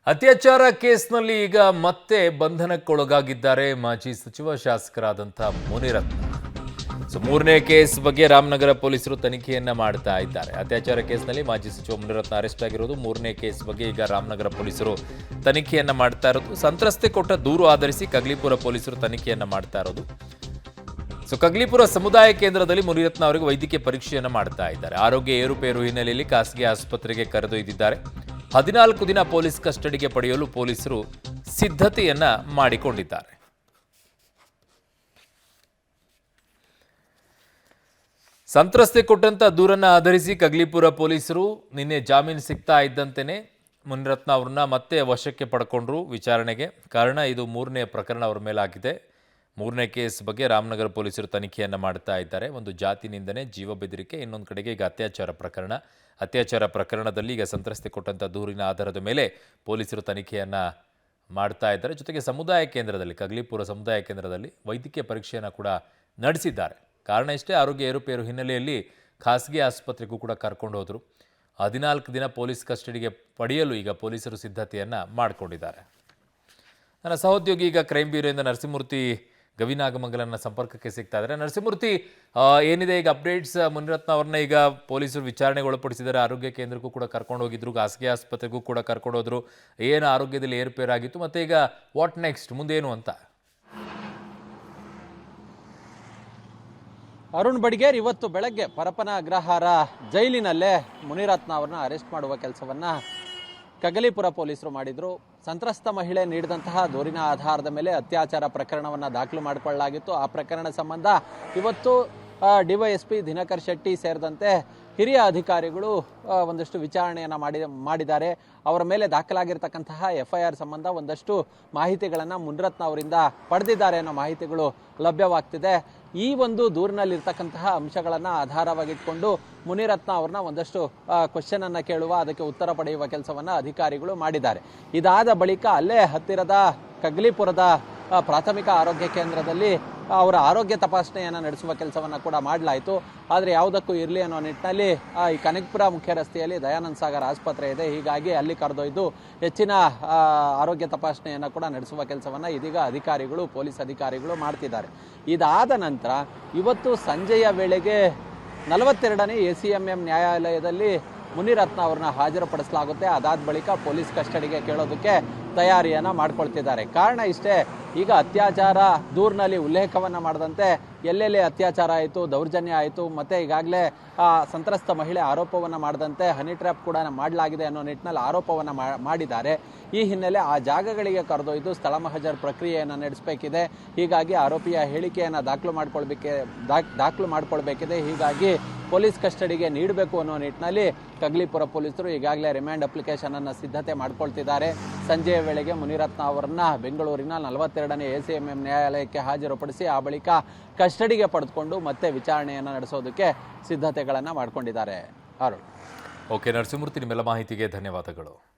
ಅತ್ಯಾಚಾರ ಕೇಸ್ನಲ್ಲಿ ಈಗ ಮತ್ತೆ ಬಂಧನಕ್ಕೊಳಗಾಗಿದ್ದಾರೆ ಮಾಜಿ ಸಚಿವ ಶಾಸಕರಾದಂಥ ಮುನಿರತ್ನ. ಮೂರನೇ ಕೇಸ್ ಬಗ್ಗೆ ರಾಮನಗರ ಪೊಲೀಸರು ತನಿಖೆಯನ್ನ ಮಾಡ್ತಾ ಇದ್ದಾರೆ. ಅತ್ಯಾಚಾರ ಕೇಸ್ನಲ್ಲಿ ಮಾಜಿ ಸಚಿವ ಮುನಿರತ್ನ ಅರೆಸ್ಟ್ ಆಗಿರೋದು. ಮೂರನೇ ಕೇಸ್ ಬಗ್ಗೆ ಈಗ ರಾಮನಗರ ಪೊಲೀಸರು ತನಿಖೆಯನ್ನ ಮಾಡ್ತಾ ಇರೋದು. ಸಂತ್ರಸ್ತೆ ಕೊಟ್ಟ ದೂರು ಆಧರಿಸಿ ಕಗ್ಲಿಪುರ ಪೊಲೀಸರು ತನಿಖೆಯನ್ನ ಮಾಡ್ತಾ ಇರೋದು. ಕಗ್ಲಿಪುರ ಸಮುದಾಯ ಕೇಂದ್ರದಲ್ಲಿ ಮುನಿರತ್ನ ಅವರಿಗೆ ವೈದ್ಯಕೀಯ ಪರೀಕ್ಷೆಯನ್ನ ಮಾಡ್ತಾ ಇದ್ದಾರೆ. ಆರೋಗ್ಯ ಏರುಪೇರು ಹಿನ್ನೆಲೆಯಲ್ಲಿ ಖಾಸಗಿ ಆಸ್ಪತ್ರೆಗೆ ಕರೆದೊಯ್ದಿದ್ದಾರೆ. 14 ದಿನ ಪೊಲೀಸ್ ಕಸ್ಟಡಿಗೆ ಪಡೆಯಲು ಪೊಲೀಸರು ಸಿದ್ಧತೆಯನ್ನ ಮಾಡಿಕೊಂಡಿದ್ದಾರೆ. ಸಂತ್ರಸ್ತೆ ಕೊಟ್ಟಂತ ದೂರನ್ನ ಆಧರಿಸಿ ಕಗ್ಲಿಪುರ ಪೊಲೀಸರು ನಿನ್ನೆ ಜಾಮೀನು ಸಿಗ್ತಾ ಇದ್ದಂತೆಯೇ ಮುನಿರತ್ನ ಅವರನ್ನ ಮತ್ತೆ ವಶಕ್ಕೆ ಪಡ್ಕೊಂಡ್ರು ವಿಚಾರಣೆಗೆ. ಕಾರಣ ಇದು ಮೂರನೇ ಪ್ರಕರಣ ಅವರ ಮೇಲಾಗಿದೆ. ಮೂರನೇ ಕೇಸ್ ಬಗ್ಗೆ ರಾಮನಗರ ಪೊಲೀಸರು ತನಿಖೆಯನ್ನ ಮಾಡ್ತಾ ಇದ್ದಾರೆ. ಒಂದು ಜಾತಿ ನಿಂದನೆ, ಜೀವ ಬೆದರಿಕೆ, ಇನ್ನೊಂದು ಕಡೆಗೆ ಈಗ ಅತ್ಯಾಚಾರ ಪ್ರಕರಣದಲ್ಲಿ ಈಗ ಸಂತ್ರಸ್ತೆ ಕೊಟ್ಟಂತ ದೂರಿನ ಆಧಾರದ ಮೇಲೆ ಪೊಲೀಸರು ತನಿಖೆಯನ್ನ ಮಾಡ್ತಾ ಇದ್ದಾರೆ. ಜೊತೆಗೆ ಸಮುದಾಯ ಕೇಂದ್ರದಲ್ಲಿ, ಕಗ್ಲಿಪುರ ಸಮುದಾಯ ಕೇಂದ್ರದಲ್ಲಿ ವೈದ್ಯಕೀಯ ಪರೀಕ್ಷೆಯನ್ನು ಕೂಡ ನಡೆಸಿದ್ದಾರೆ. ಕಾರಣ ಇಷ್ಟೇ, ಆರೋಗ್ಯ ಏರುಪೇರು ಹಿನ್ನೆಲೆಯಲ್ಲಿ ಖಾಸಗಿ ಆಸ್ಪತ್ರೆಗೂ ಕೂಡ ಕರ್ಕೊಂಡು ಹೋದರು. 14 ದಿನ ಪೊಲೀಸ್ ಕಸ್ಟಡಿಗೆ ಪಡೆಯಲು ಈಗ ಪೊಲೀಸರು ಸಿದ್ಧತೆಯನ್ನ ಮಾಡಿಕೊಂಡಿದ್ದಾರೆ. ನನ್ನ ಸಹೋದ್ಯೋಗಿ ಈಗ ಕ್ರೈಮ್ ಬ್ಯೂರೋಯಿಂದ ನರಸಿಂಹಮೂರ್ತಿ ಗವಿನಾಗಮಂಗಲನ ಸಂಪರ್ಕಕ್ಕೆ ಸಿಗ್ತಾ ಇದ್ದಾರೆ. ನರಸಿಂಹಮೂರ್ತಿ, ಏನಿದೆ ಈಗ ಅಪ್ಡೇಟ್ಸ್? ಮುನಿರತ್ನ ಅವ್ರನ್ನ ಈಗ ಪೊಲೀಸರು ವಿಚಾರಣೆಗೆ ಒಳಪಡಿಸಿದ್ದಾರೆ. ಆರೋಗ್ಯ ಕೇಂದ್ರಕ್ಕೂ ಕೂಡ ಕರ್ಕೊಂಡು ಹೋಗಿದ್ರು, ಖಾಸಗಿ ಆಸ್ಪತ್ರೆಗೂ ಕೂಡ ಕರ್ಕೊಂಡು ಹೋದ್ರು. ಏನು ಆರೋಗ್ಯದಲ್ಲಿ ಏರುಪೇರಾಗಿತ್ತು, ಮತ್ತೆ ಈಗ ವಾಟ್ ನೆಕ್ಸ್ಟ್, ಮುಂದೇನು ಅಂತ? ಅರುಣ್ ಬಡಿಗೇರ್, ಇವತ್ತು ಬೆಳಗ್ಗೆ ಪರಪನ ಅಗ್ರಹಾರ ಜೈಲಿನಲ್ಲೇ ಮುನಿರತ್ನ ಅವ್ರನ್ನ ಅರೆಸ್ಟ್ ಮಾಡುವ ಕೆಲಸವನ್ನ ಕಗ್ಲಿಪುರ ಪೊಲೀಸರು ಮಾಡಿದ್ರು. ಸಂತ್ರಸ್ತ ಮಹಿಳೆ ನೀಡಿದಂತಹ ದೂರಿನ ಆಧಾರದ ಮೇಲೆ ಅತ್ಯಾಚಾರ ಪ್ರಕರಣವನ್ನು ದಾಖಲು ಮಾಡಿಕೊಳ್ಳಲಾಗಿತ್ತು. ಆ ಪ್ರಕರಣ ಸಂಬಂಧ ಇವತ್ತು ಡಿವೈಎಸ್ಪಿ ದಿನಕರ್ ಶೆಟ್ಟಿ ಸೇರಿದಂತೆ ಹಿರಿಯ ಅಧಿಕಾರಿಗಳು ಒಂದಷ್ಟು ವಿಚಾರಣೆಯನ್ನು ಮಾಡಿದ್ದಾರೆ. ಅವರ ಮೇಲೆ ದಾಖಲಾಗಿರ್ತಕ್ಕಂತಹ FIR ಸಂಬಂಧ ಒಂದಷ್ಟು ಮಾಹಿತಿಗಳನ್ನು ಮುನಿರತ್ನ ಅವರಿಂದ ಪಡೆದಿದ್ದಾರೆ ಅನ್ನೋ ಮಾಹಿತಿಗಳು ಲಭ್ಯವಾಗ್ತಿದೆ. ಈ ಒಂದು ದೂರಿನಲ್ಲಿರ್ತಕ್ಕಂತಹ ಅಂಶಗಳನ್ನು ಆಧಾರವಾಗಿಟ್ಕೊಂಡು ಮುನಿರತ್ನ ಅವ್ರನ್ನ ಒಂದಷ್ಟು ಕ್ವಶನ್ ಅನ್ನ ಕೇಳುವ, ಅದಕ್ಕೆ ಉತ್ತರ ಪಡೆಯುವ ಕೆಲಸವನ್ನ ಅಧಿಕಾರಿಗಳು ಮಾಡಿದ್ದಾರೆ. ಇದಾದ ಬಳಿಕ ಅಲ್ಲೇ ಹತ್ತಿರದ ಕಗ್ಲಿಪುರದ ಪ್ರಾಥಮಿಕ ಆರೋಗ್ಯ ಕೇಂದ್ರದಲ್ಲಿ ಅವರ ಆರೋಗ್ಯ ತಪಾಸಣೆಯನ್ನು ನಡೆಸುವ ಕೆಲಸವನ್ನು ಕೂಡ ಮಾಡಲಾಯಿತು. ಆದರೆ ಯಾವುದಕ್ಕೂ ಇರಲಿ ಅನ್ನೋ ನಿಟ್ಟಿನಲ್ಲಿ ಈ ಕನಕಪುರ ಮುಖ್ಯ ರಸ್ತೆಯಲ್ಲಿ ದಯಾನಂದ ಸಾಗರ್ ಆಸ್ಪತ್ರೆ ಇದೆ, ಹೀಗಾಗಿ ಅಲ್ಲಿ ಕರೆದೊಯ್ದು ಹೆಚ್ಚಿನ ಆರೋಗ್ಯ ತಪಾಸಣೆಯನ್ನು ಕೂಡ ನಡೆಸುವ ಕೆಲಸವನ್ನು ಇದೀಗ ಪೊಲೀಸ್ ಅಧಿಕಾರಿಗಳು ಮಾಡ್ತಿದ್ದಾರೆ. ಇದಾದ ನಂತರ ಇವತ್ತು ಸಂಜೆಯ ವೇಳೆಗೆ 42ನೇ ACMM ನ್ಯಾಯಾಲಯದಲ್ಲಿ ಮುನಿರತ್ನ ಅವ್ರನ್ನ ಹಾಜರುಪಡಿಸಲಾಗುತ್ತೆ. ಅದಾದ ಬಳಿಕ ಪೊಲೀಸ್ ಕಸ್ಟಡಿಗೆ ಕೇಳೋದಕ್ಕೆ ತಯಾರಿಯನ್ನ ಮಾಡ್ಕೊಳ್ತಿದ್ದಾರೆ. ಕಾರಣ ಇಷ್ಟೇ, ಈಗ ಅತ್ಯಾಚಾರ ದೂರಿನಲ್ಲಿ ಉಲ್ಲೇಖವನ್ನ ಮಾಡದಂತೆ ಎಲ್ಲೆಲ್ಲಿ ಅತ್ಯಾಚಾರ ಆಯಿತು, ದೌರ್ಜನ್ಯ ಆಯಿತು, ಮತ್ತೆ ಈಗಾಗಲೇ ಸಂತ್ರಸ್ತ ಮಹಿಳೆ ಆರೋಪವನ್ನ ಮಾಡದಂತೆ ಹನಿ ಟ್ರ್ಯಾಪ್ ಕೂಡ ಮಾಡಲಾಗಿದೆ ಅನ್ನೋ ನಿಟ್ಟಿನಲ್ಲಿ ಆರೋಪವನ್ನ ಮಾಡಿದ್ದಾರೆ. ಈ ಹಿನ್ನೆಲೆ ಆ ಜಾಗಗಳಿಗೆ ಕರೆದೊಯ್ದು ಸ್ಥಳ ಮಹಜರ್ ಪ್ರಕ್ರಿಯೆಯನ್ನು ನಡೆಸಬೇಕಿದೆ. ಹೀಗಾಗಿ ಆರೋಪಿಯ ಹೇಳಿಕೆಯನ್ನು ದಾಖಲು ಮಾಡ್ಕೊಳ್ಬೇಕಿದೆ. ಹೀಗಾಗಿ ಪೊಲೀಸ್ ಕಸ್ಟಡಿಗೆ ನೀಡಬೇಕು ಅನ್ನೋ ನಿಟ್ಟಿನಲ್ಲಿ ಕಗ್ಲಿಪುರ ಪೊಲೀಸರು ಈಗಾಗಲೇ ರಿಮ್ಯಾಂಡ್ ಅಪ್ಲಿಕೇಶನ್ ಅನ್ನು ಸಿದ್ಧತೆ ಮಾಡ್ಕೊಳ್ತಿದ್ದಾರೆ. ಸಂಜೆಯ ವೇಳೆಗೆ ಮುನಿರತ್ನ ಅವರನ್ನ ಬೆಂಗಳೂರಿನ 42ನೇ ACMM ನ್ಯಾಯಾಲಯಕ್ಕೆ ಹಾಜರುಪಡಿಸಿ ಆ ಬಳಿಕ ಕಸ್ಟಡಿಗೆ ಪಡೆದುಕೊಂಡು ಮತ್ತೆ ವಿಚಾರಣೆಯನ್ನು ನಡೆಸೋದಕ್ಕೆ ಸಿದ್ಧತೆಗಳನ್ನು ಮಾಡ್ಕೊಂಡಿದ್ದಾರೆ. ಓಕೆ ನರಸಿಂಹಮೂರ್ತಿ, ನಿಮ್ಮೆಲ್ಲ ಮಾಹಿತಿಗೆ ಧನ್ಯವಾದಗಳು.